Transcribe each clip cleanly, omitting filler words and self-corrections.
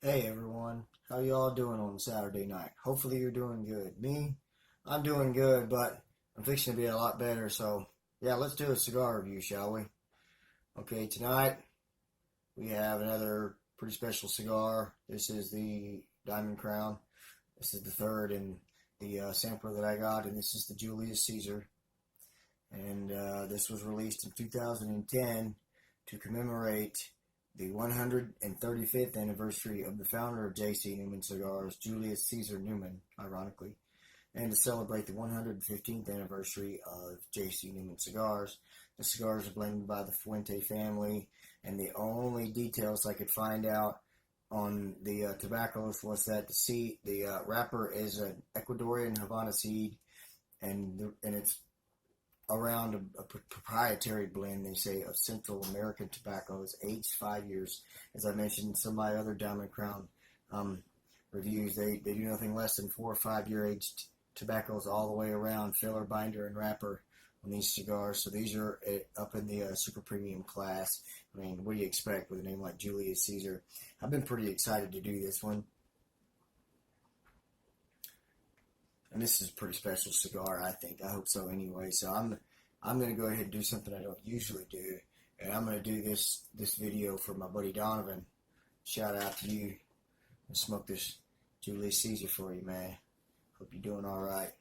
Hey everyone, how y'all doing on Saturday night? Hopefully you're doing good. Me, I'm doing good, but I'm fixing to be a lot better. So yeah, let's do a cigar review, shall we? Okay, tonight we have another pretty special cigar. This is the Diamond Crown. This is the third in the sampler that I got, and this is the Julius Caesar. And this was released in 2010 to commemorate the 135th anniversary of the founder of J.C. Newman Cigars, Julius Caesar Newman, ironically, and to celebrate the 115th anniversary of J.C. Newman Cigars. The cigars are blended by the Fuente family, and the only details I could find out on the tobaccos was that the wrapper is an Ecuadorian Havana seed, and it's around a proprietary blend, they say, of Central American tobaccos, aged 5 years. As I mentioned in some of my other Diamond Crown um, reviews, they do nothing less than 4 or 5 year aged tobaccos all the way around, filler, binder, and wrapper on these cigars. So these are up in the super premium class. I mean, what do you expect with a name like Julius Caesar? I've been pretty excited to do this one. And this is a pretty special cigar, I think. I hope so anyway. So I'm going to go ahead and do something I don't usually do. And I'm going to do this video for my buddy Donovan. Shout out to you. And smoke this Julius Caesar for you, man. Hope you're doing all right.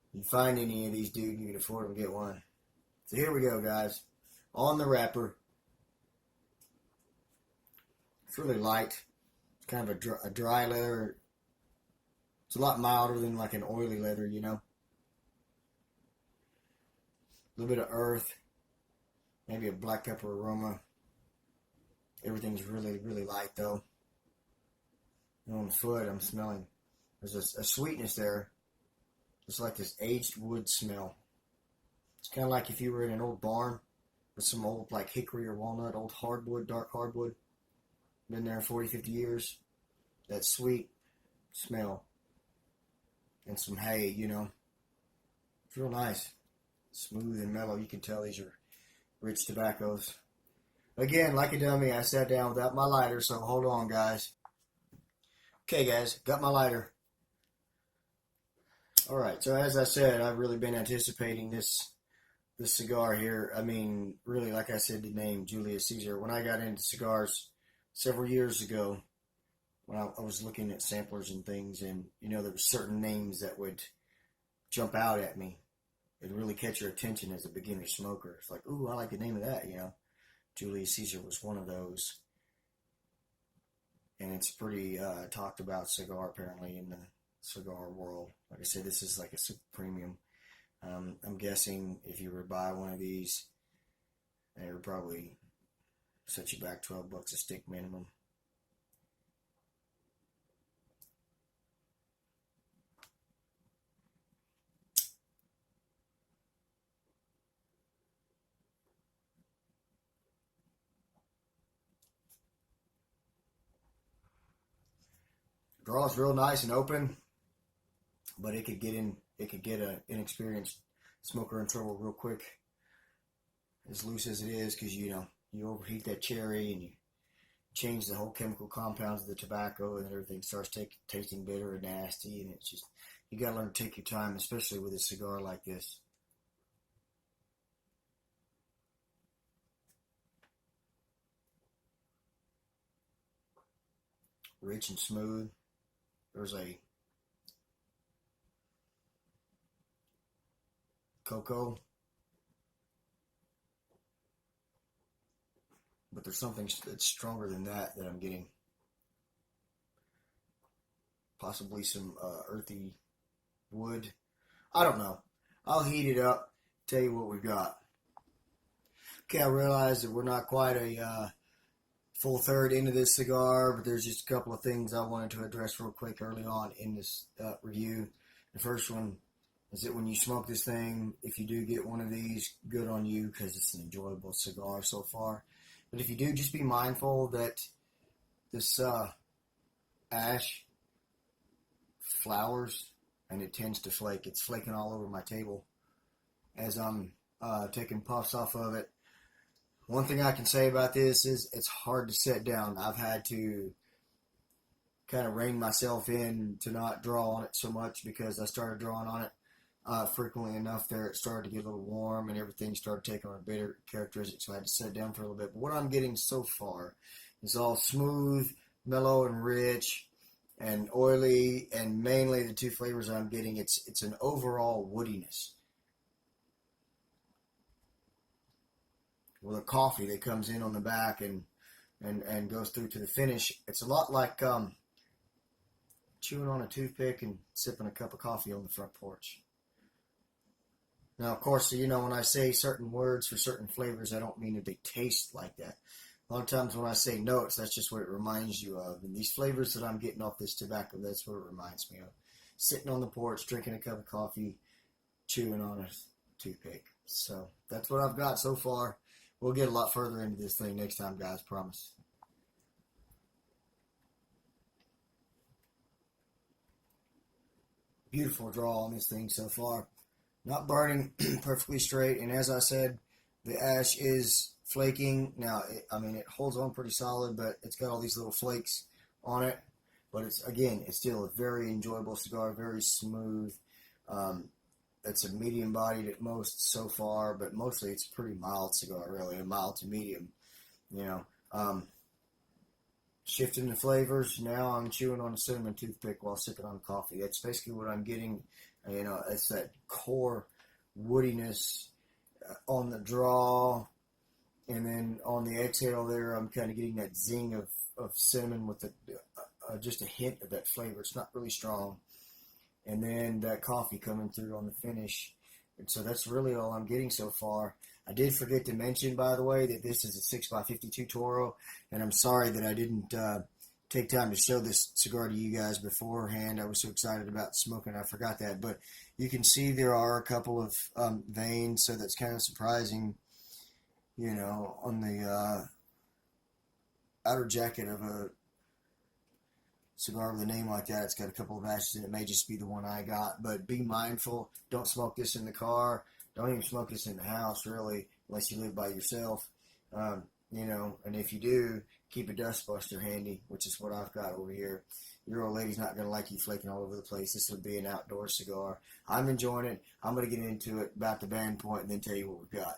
If you find any of these, dude, you can afford them, get one. So here we go, guys. On the wrapper. It's really light. It's kind of a dry leather. It's a lot milder than like an oily leather, you know. A little bit of earth, maybe a black pepper aroma. Everything's really, really light though. And on the foot, I'm smelling. There's a sweetness there. It's like this aged wood smell. It's kind of like if you were in an old barn with some old like hickory or walnut, old hardwood, dark hardwood. Been there 40, 50 years. That sweet smell. And some hay, you know. It's real nice. Smooth and mellow. You can tell these are rich tobaccos. Again, like a dummy, I sat down without my lighter, so hold on, guys. Okay, guys, got my lighter. Alright, so as I said, I've really been anticipating this cigar here. I mean, really, like I said, the name Julius Caesar. When I got into cigars several years ago, when I was looking at samplers and things, and you know, there were certain names that would jump out at me. It'd really catch your attention as a beginner smoker. It's like, ooh, I like the name of that, you know. Julius Caesar was one of those. And it's pretty talked about cigar, apparently, in the cigar world. Like I said, this is like a super premium. I'm guessing if you were to buy one of these, they would probably set you back $12 a stick minimum. Draws real nice and open, but it could get an inexperienced smoker in trouble real quick. As loose as it is, because you know you overheat that cherry and you change the whole chemical compounds of the tobacco, and everything starts tasting bitter and nasty. And it's just, you gotta learn to take your time, especially with a cigar like this. Rich and smooth. There's a cocoa, but there's something that's stronger than that I'm getting. Possibly some earthy wood. I don't know. I'll heat it up. Tell you what we've got. Okay, I realize that we're not quite a full third into this cigar, but there's just a couple of things I wanted to address real quick early on in this review. The first one is that when you smoke this thing, if you do get one of these, good on you, because it's an enjoyable cigar so far. But if you do, just be mindful that this ash flowers and it tends to flake. It's flaking all over my table as I'm taking puffs off of it. One thing I can say about this is it's hard to set down. I've had to kind of reined myself in to not draw on it so much, because I started drawing on it frequently enough there. It started to get a little warm and everything started taking on a bitter characteristic, so I had to set it down for a little bit. But what I'm getting so far is all smooth, mellow, and rich, and oily, and mainly the two flavors I'm getting, it's an overall woodiness with a coffee that comes in on the back and goes through to the finish. It's a lot like chewing on a toothpick and sipping a cup of coffee on the front porch. Now, of course, you know, when I say certain words for certain flavors, I don't mean that they taste like that. A lot of times when I say notes, that's just what it reminds you of. And these flavors that I'm getting off this tobacco, that's what it reminds me of. Sitting on the porch, drinking a cup of coffee, chewing on a toothpick. So that's what I've got so far. We'll get a lot further into this thing next time, guys, promise. Beautiful draw on this thing so far. Not burning perfectly straight, and as I said, the ash is flaking. Now, it holds on pretty solid, but it's got all these little flakes on it. But it's still a very enjoyable cigar, very smooth. It's a medium bodied at most so far, but mostly it's a pretty mild cigar, really, a mild to medium. You know, shifting the flavors. Now I'm chewing on a cinnamon toothpick while sipping on coffee. That's basically what I'm getting. You know, it's that core woodiness on the draw, and then on the exhale there, I'm kind of getting that zing of cinnamon with just a hint of that flavor. It's not really strong. And then that coffee coming through on the finish. And so that's really all I'm getting so far. I did forget to mention, by the way, that this is a 6x52 Toro, and I'm sorry that I didn't take time to show this cigar to you guys beforehand. I was so excited about smoking, I forgot that. But you can see there are a couple of veins, so that's kind of surprising, you know, on the outer jacket of a cigar with a name like that. It's got a couple of ashes, and it may just be the one I got. But be mindful. Don't smoke this in the car. Don't even smoke this in the house, really, unless you live by yourself. You know, and if you do, keep a dust buster handy, which is what I've got over here. Your old lady's not going to like you flaking all over the place. This would be an outdoor cigar. I'm enjoying it. I'm going to get into it about the band point and then tell you what we've got.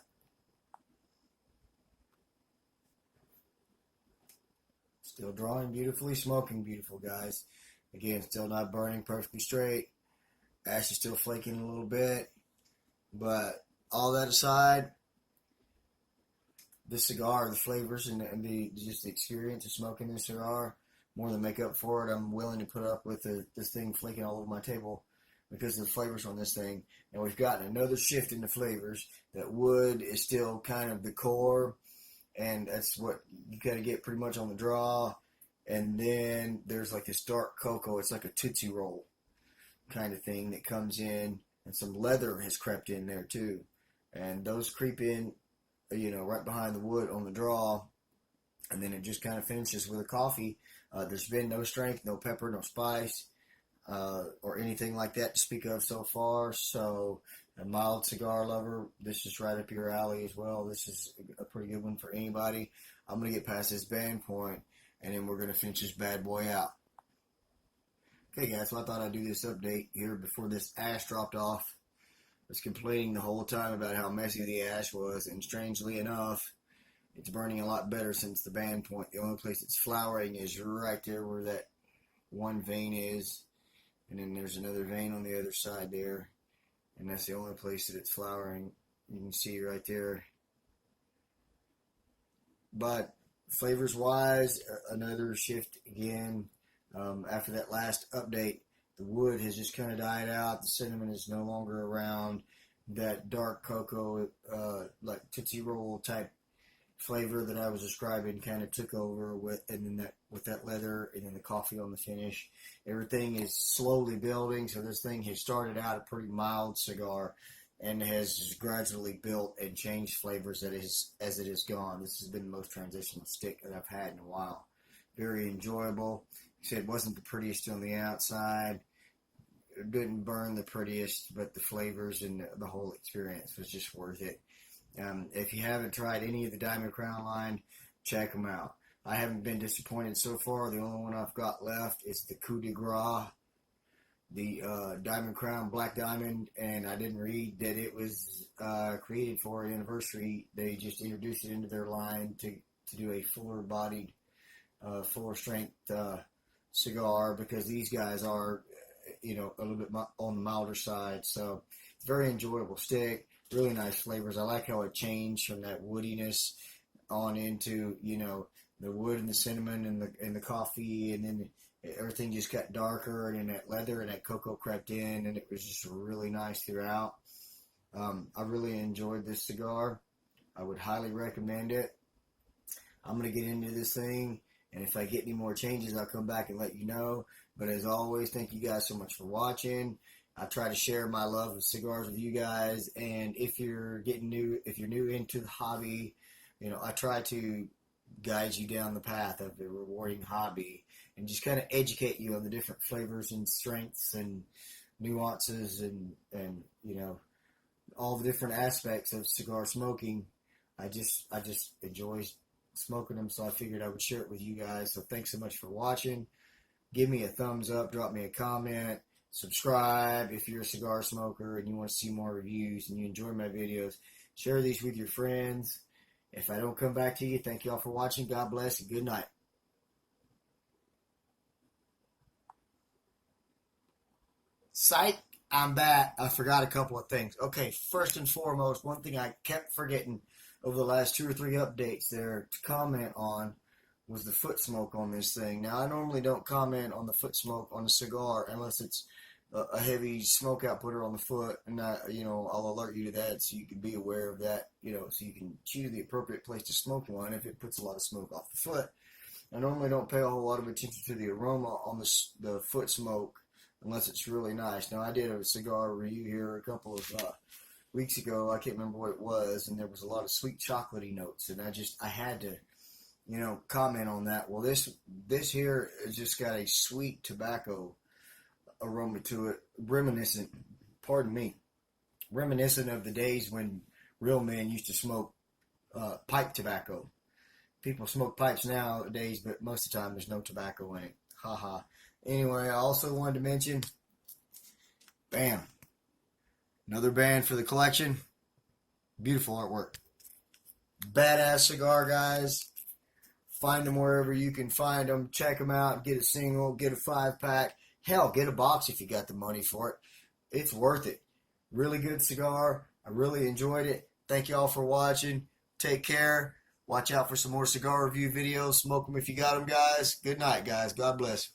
Still drawing beautifully, smoking beautiful, guys. Again, still not burning perfectly straight. Ash is still flaking a little bit. But all that aside, the cigar, the flavors, and just the experience of smoking this cigar, more than make up for it. I'm willing to put up with this thing flaking all over my table because of the flavors on this thing. And we've gotten another shift in the flavors. That wood is still kind of the core, and that's what you got to get pretty much on the draw. And then there's like this dark cocoa. It's like a Tootsie Roll kind of thing that comes in, and some leather has crept in there too. And those creep in, you know, right behind the wood on the draw, and then it just kind of finishes with a coffee. There's been no strength, no pepper, no spice, or anything like that to speak of so far. So, a mild cigar lover, this is right up your alley as well. This is a pretty good one for anybody. I'm going to get past this band point, and then we're going to finish this bad boy out. Okay, guys, so I thought I'd do this update here before this ash dropped off. I was complaining the whole time about how messy the ash was, and strangely enough, it's burning a lot better since the band point. The only place it's flowering is right there where that one vein is, and then there's another vein on the other side there, and that's the only place that it's flowering. You can see right there. But flavors-wise, another shift again. After that last update, the wood has just kind of died out. The cinnamon is no longer around. That dark cocoa, like Tootsie Roll type flavor that I was describing, kind of took over with that leather, and then the coffee on the finish. Everything is slowly building. So this thing has started out a pretty mild cigar, and has gradually built and changed flavors as it has gone. This has been the most transitional stick that I've had in a while. Very enjoyable. Like I said, it wasn't the prettiest on the outside. It didn't burn the prettiest, but the flavors and the whole experience was just worth it. If you haven't tried any of the Diamond Crown line, check them out. I haven't been disappointed so far. The only one I've got left is the Coup de Gras, the Diamond Crown Black Diamond, and I didn't read that it was created for an anniversary. They just introduced it into their line to do a fuller bodied, fuller strength cigar, because these guys are, a little bit on the milder side. So it's very enjoyable stick, really nice flavors. I like how it changed from that woodiness on into, the wood and the cinnamon and the coffee, and then everything just got darker, and then that leather and that cocoa crept in, and it was just really nice throughout. I really enjoyed this cigar. I would highly recommend it. I'm going to get into this thing, and if I get any more changes, I'll come back and let you know. But as always, thank you guys so much for watching. I try to share my love of cigars with you guys, and if you're new into the hobby, I try to guide you down the path of a rewarding hobby and just kind of educate you on the different flavors and strengths and nuances and all the different aspects of cigar smoking. I just enjoy smoking them, so I figured I would share it with you guys. So thanks so much for watching. Give me a thumbs up, drop me a comment, subscribe if you're a cigar smoker and you want to see more reviews and you enjoy my videos. Share these with your friends. If I don't come back to you, thank you all for watching. God bless and good night. Psych, I'm back. I forgot a couple of things. Okay, first and foremost, one thing I kept forgetting over the last 2 or 3 updates there to comment on was the foot smoke on this thing. Now, I normally don't comment on the foot smoke on a cigar unless it's a heavy smoke outputter on the foot, and I'll alert you to that so you can be aware of that, so you can choose the appropriate place to smoke one if it puts a lot of smoke off the foot. I normally don't pay a whole lot of attention to the aroma on the foot smoke unless it's really nice. Now, I did a cigar review here a couple of weeks ago. I can't remember what it was, and there was a lot of sweet chocolatey notes, and I had to comment on that. Well, this here has just got a sweet tobacco aroma to it, reminiscent of the days when real men used to smoke pipe tobacco. People smoke pipes nowadays, but most of the time there's no tobacco in it. Haha. Anyway, I also wanted to mention, bam, another band for the collection. Beautiful artwork. Badass cigar, guys. Find them wherever you can find them. Check them out. Get a single. Get a 5-pack. Hell, get a box if you got the money for it. It's worth it. Really good cigar. I really enjoyed it. Thank you all for watching. Take care. Watch out for some more cigar review videos. Smoke them if you got them, guys. Good night, guys. God bless.